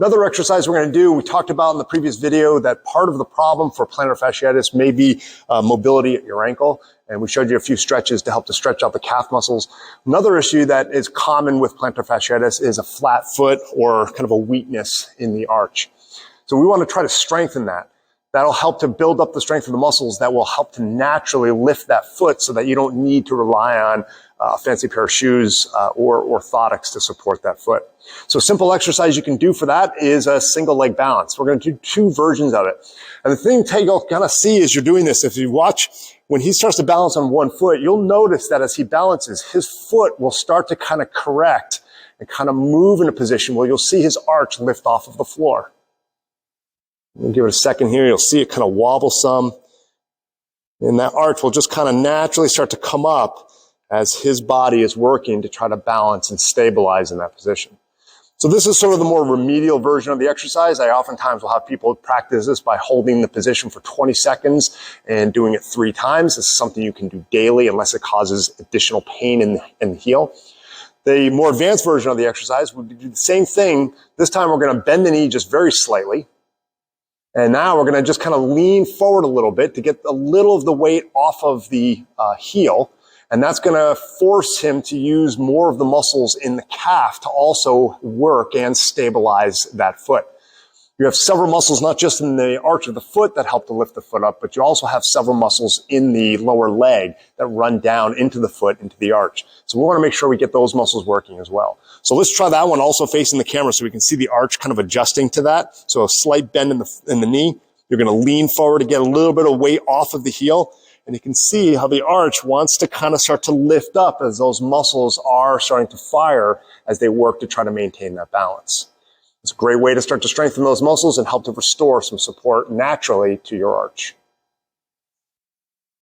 Another exercise we're going to do, we talked about in the previous video that part of the problem for plantar fasciitis may be mobility at your ankle. And we showed you a few stretches to help to stretch out the calf muscles. Another issue that is common with plantar fasciitis is a flat foot or kind of a weakness in the arch. So we want to try to strengthen that. That'll help to build up the strength of the muscles that will help to naturally lift that foot so that you don't need to rely on a fancy pair of shoes or orthotics to support that foot. So a simple exercise you can do for that is a single leg balance. We're going to do two versions of it. And the thing you'll kind of see as you're doing this, if you watch when he starts to balance on one foot, you'll notice that as he balances, his foot will start to kind of correct and kind of move in a position where you'll see his arch lift off of the floor. We'll give it a second here. You'll see it kind of wobble some. And that arch will just kind of naturally start to come up as his body is working to try to balance and stabilize in that position. So this is sort of the more remedial version of the exercise. I oftentimes will have people practice this by holding the position for 20 seconds and doing it 3 times. This is something you can do daily unless it causes additional pain in the heel. The more advanced version of the exercise would do the same thing. This time we're going to bend the knee just very slightly. And now we're going to just kind of lean forward a little bit to get a little of the weight off of the heel. And that's going to force him to use more of the muscles in the calf to also work and stabilize that foot. You have several muscles, not just in the arch of the foot that help to lift the foot up, but you also have several muscles in the lower leg that run down into the foot, into the arch. So we want to make sure we get those muscles working as well. So let's try that one also facing the camera so we can see the arch kind of adjusting to that. So a slight bend in the knee. You're going to lean forward to get a little bit of weight off of the heel. And you can see how the arch wants to kind of start to lift up as those muscles are starting to fire as they work to try to maintain that balance. It's a great way to start to strengthen those muscles and help to restore some support naturally to your arch.